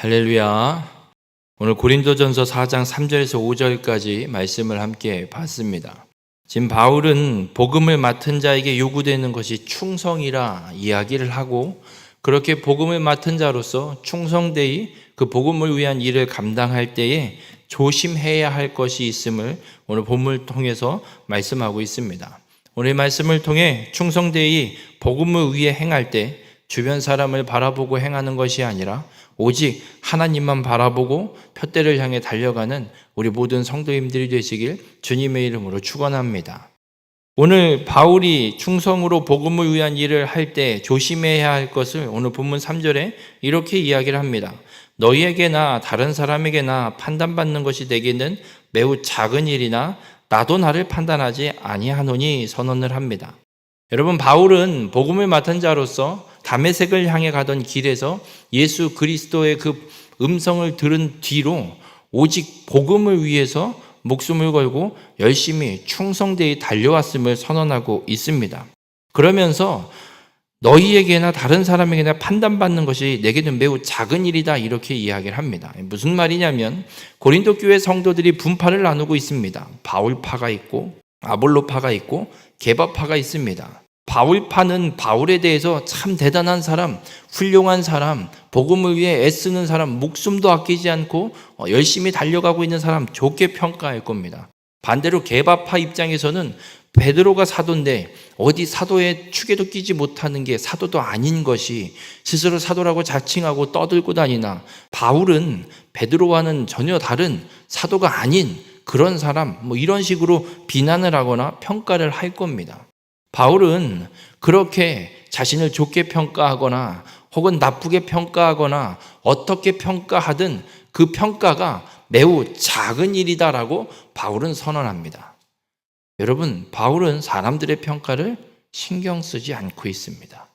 할렐루야. 오늘 고린도전서 4장 3절에서 5절까지 말씀을 함께 봤습니다. 지금 바울은 복음을 맡은 자에게 요구되는 것이 충성이라 이야기를 하고, 그렇게 복음을 맡은 자로서 충성되이 그 복음을 위한 일을 감당할 때에 조심해야 할 것이 있음을 오늘 본문을 통해서 말씀하고 있습니다. 오늘 말씀을 통해 충성되이 복음을 위해 행할 때 주변 사람을 바라보고 행하는 것이 아니라 오직 하나님만 바라보고 푯대를 향해 달려가는 우리 모든 성도님들이 되시길 주님의 이름으로 축원합니다. 오늘 바울이 충성으로 복음을 위한 일을 할 때 조심해야 할 것을 오늘 본문 3절에 이렇게 이야기를 합니다. 너희에게나 다른 사람에게나 판단받는 것이 내게는 매우 작은 일이나 나도 나를 판단하지 아니하노니 선언을 합니다. 여러분, 바울은 복음을 맡은 자로서 다메섹을 향해 가던 길에서 예수 그리스도의 그 음성을 들은 뒤로 오직 복음을 위해서 목숨을 걸고 열심히 충성되이 달려왔음을 선언하고 있습니다. 그러면서 너희에게나 다른 사람에게나 판단받는 것이 내게는 매우 작은 일이다, 이렇게 이야기를 합니다. 무슨 말이냐면 고린도 교회 성도들이 분파를 나누고 있습니다. 바울파가 있고 아볼로파가 있고 게바파가 있습니다. 바울파는 바울에 대해서 참 대단한 사람, 훌륭한 사람, 복음을 위해 애쓰는 사람, 목숨도 아끼지 않고 열심히 달려가고 있는 사람, 좋게 평가할 겁니다. 반대로 게바파 입장에서는 베드로가 사도인데 어디 사도의 축에도 끼지 못하는 게 사도도 아닌 것이 스스로 사도라고 자칭하고 떠들고 다니나, 바울은 베드로와는 전혀 다른 사도가 아닌 그런 사람, 이런 식으로 비난을 하거나 평가를 할 겁니다. 바울은 그렇게 자신을 좋게 평가하거나 혹은 나쁘게 평가하거나 어떻게 평가하든 그 평가가 매우 작은 일이다라고 바울은 선언합니다. 여러분, 바울은 사람들의 평가를 신경 쓰지 않고 있습니다.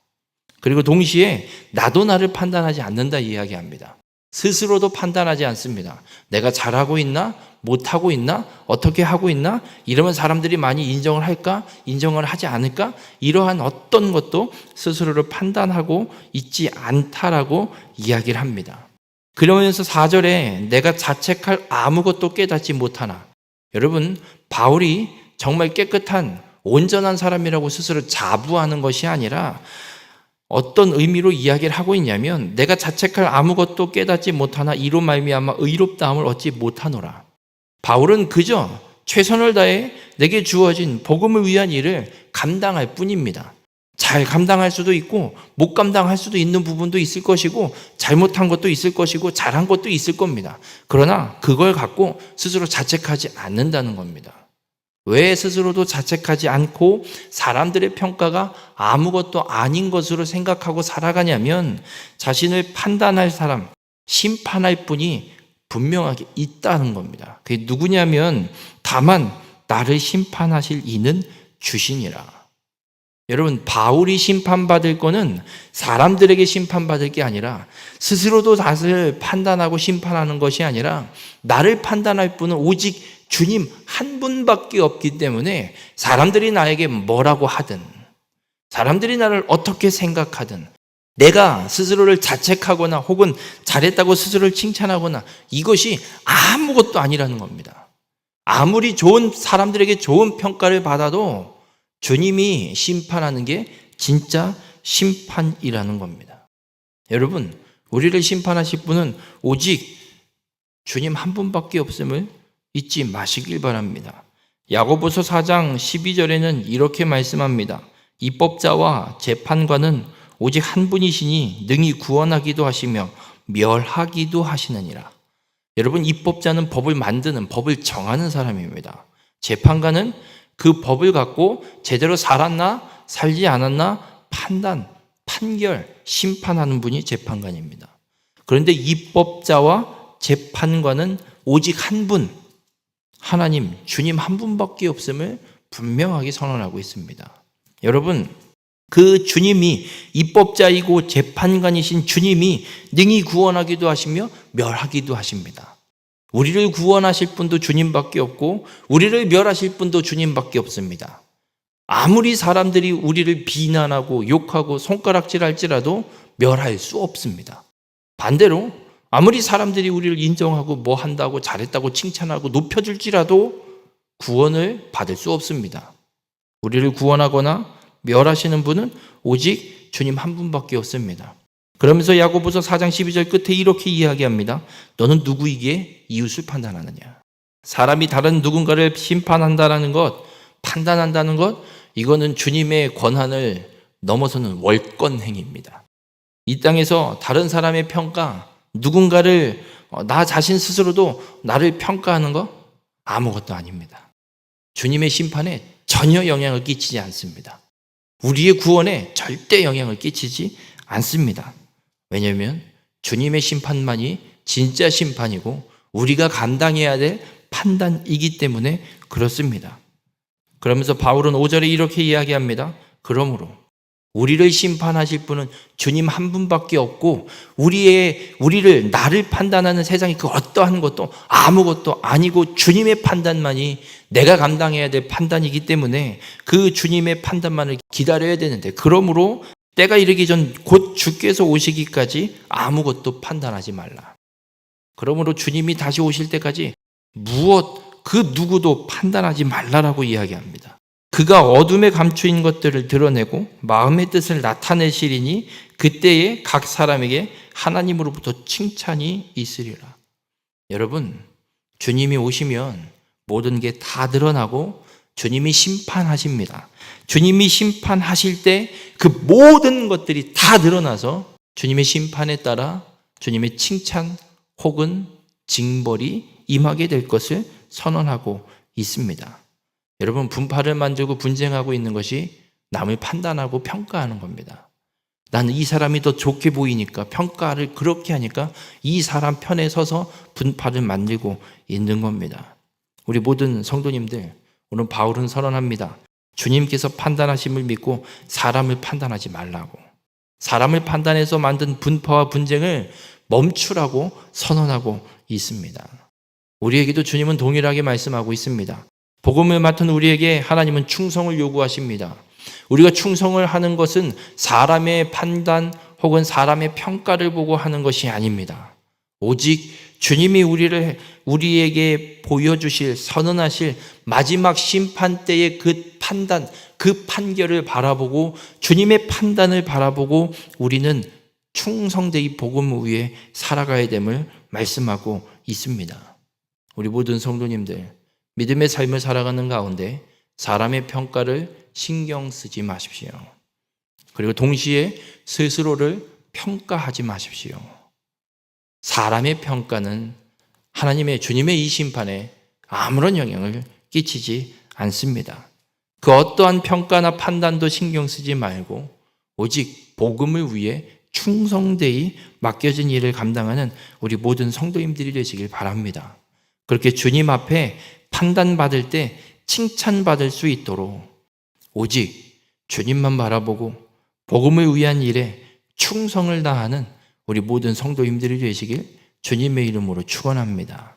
그리고 동시에 나도 나를 판단하지 않는다 이야기합니다. 스스로도 판단하지 않습니다. 내가 잘하고 있나? 못하고 있나? 어떻게 하고 있나? 이러면 사람들이 많이 인정을 할까? 인정을 하지 않을까? 이러한 어떤 것도 스스로를 판단하고 있지 않다라고 이야기를 합니다. 그러면서 4절에 내가 자책할 아무것도 깨닫지 못하나. 여러분, 바울이 정말 깨끗한 온전한 사람이라고 스스로 자부하는 것이 아니라 어떤 의미로 이야기를 하고 있냐면 내가 자책할 아무것도 깨닫지 못하나 이로 말미암아 의롭다함을 얻지 못하노라. 바울은 그저 최선을 다해 내게 주어진 복음을 위한 일을 감당할 뿐입니다. 잘 감당할 수도 있고 못 감당할 수도 있는 부분도 있을 것이고 잘못한 것도 있을 것이고 잘한 것도 있을 겁니다. 그러나 그걸 갖고 스스로 자책하지 않는다는 겁니다. 왜 스스로도 자책하지 않고 사람들의 평가가 아무것도 아닌 것으로 생각하고 살아가냐면 자신을 판단할 사람, 심판할 분이 분명하게 있다는 겁니다. 그게 누구냐면 다만 나를 심판하실 이는 주시니라. 여러분, 바울이 심판받을 거는 사람들에게 심판받을 게 아니라 스스로도 나를 판단하고 심판하는 것이 아니라 나를 판단할 분은 오직 주님 한 분밖에 없기 때문에 사람들이 나에게 뭐라고 하든 사람들이 나를 어떻게 생각하든 내가 스스로를 자책하거나 혹은 잘했다고 스스로를 칭찬하거나 이것이 아무것도 아니라는 겁니다. 아무리 좋은 사람들에게 좋은 평가를 받아도 주님이 심판하는 게 진짜 심판이라는 겁니다. 여러분, 우리를 심판하실 분은 오직 주님 한 분밖에 없음을 잊지 마시길 바랍니다. 야고보서 4장 12절에는 이렇게 말씀합니다. 입법자와 재판관은 오직 한 분이시니 능히 구원하기도 하시며 멸하기도 하시느니라. 여러분, 입법자는 법을 만드는, 법을 정하는 사람입니다. 재판관은 그 법을 갖고 제대로 살았나 살지 않았나 판결, 심판하는 분이 재판관입니다. 그런데 입법자와 재판관은 오직 한 분, 하나님, 주님 한 분밖에 없음을 분명하게 선언하고 있습니다. 여러분, 그 주님이 입법자이고 재판관이신 주님이 능히 구원하기도 하시며 멸하기도 하십니다. 우리를 구원하실 분도 주님밖에 없고 우리를 멸하실 분도 주님밖에 없습니다. 아무리 사람들이 우리를 비난하고 욕하고 손가락질할지라도 멸할 수 없습니다. 반대로 아무리 사람들이 우리를 인정하고 뭐 한다고 잘했다고 칭찬하고 높여줄지라도 구원을 받을 수 없습니다. 우리를 구원하거나 멸하시는 분은 오직 주님 한 분밖에 없습니다. 그러면서 야고보서 4장 12절 끝에 이렇게 이야기합니다. 너는 누구이기에 이웃을 판단하느냐? 사람이 다른 누군가를 심판한다는 것, 판단한다는 것, 이거는 주님의 권한을 넘어서는 월권 행위입니다. 이 땅에서 다른 사람의 평가, 누군가를 나 자신 스스로도 나를 평가하는 거 아무것도 아닙니다. 주님의 심판에 전혀 영향을 끼치지 않습니다. 우리의 구원에 절대 영향을 끼치지 않습니다. 왜냐하면 주님의 심판만이 진짜 심판이고 우리가 감당해야 될 판단이기 때문에 그렇습니다. 그러면서 바울은 5절에 이렇게 이야기합니다. 그러므로 우리를 심판하실 분은 주님 한 분밖에 없고 우리를 나를 판단하는 세상이 그 어떠한 것도 아무것도 아니고 주님의 판단만이 내가 감당해야 될 판단이기 때문에 그 주님의 판단만을 기다려야 되는데 그러므로 때가 이르기 전 곧 주께서 오시기까지 아무것도 판단하지 말라. 그러므로 주님이 다시 오실 때까지 그 누구도 판단하지 말라라고 이야기합니다. 그가 어둠에 감추인 것들을 드러내고 마음의 뜻을 나타내시리니 그때에 각 사람에게 하나님으로부터 칭찬이 있으리라. 여러분, 주님이 오시면 모든 게 다 드러나고 주님이 심판하십니다. 주님이 심판하실 때 그 모든 것들이 다 드러나서 주님의 심판에 따라 주님의 칭찬 혹은 징벌이 임하게 될 것을 선언하고 있습니다. 여러분, 분파를 만들고 분쟁하고 있는 것이 남을 판단하고 평가하는 겁니다. 나는 이 사람이 더 좋게 보이니까 평가를 그렇게 하니까 이 사람 편에 서서 분파를 만들고 있는 겁니다. 우리 모든 성도님들, 오늘 바울은 선언합니다. 주님께서 판단하심을 믿고 사람을 판단하지 말라고. 사람을 판단해서 만든 분파와 분쟁을 멈추라고 선언하고 있습니다. 우리에게도 주님은 동일하게 말씀하고 있습니다. 복음을 맡은 우리에게 하나님은 충성을 요구하십니다. 우리가 충성을 하는 것은 사람의 판단 혹은 사람의 평가를 보고 하는 것이 아닙니다. 오직 주님이 우리에게 보여주실, 선언하실 마지막 심판 때의 그 판단, 그 판결을 바라보고 주님의 판단을 바라보고 우리는 충성되이 복음 위에 살아가야 됨을 말씀하고 있습니다. 우리 모든 성도님들, 믿음의 삶을 살아가는 가운데 사람의 평가를 신경 쓰지 마십시오. 그리고 동시에 스스로를 평가하지 마십시오. 사람의 평가는 하나님의 주님의 이 심판에 아무런 영향을 끼치지 않습니다. 그 어떠한 평가나 판단도 신경 쓰지 말고 오직 복음을 위해 충성되이 맡겨진 일을 감당하는 우리 모든 성도님들이 되시길 바랍니다. 그렇게 주님 앞에 판단받을 때 칭찬받을 수 있도록 오직 주님만 바라보고 복음을 위한 일에 충성을 다하는 우리 모든 성도님들이 되시길 주님의 이름으로 축원합니다.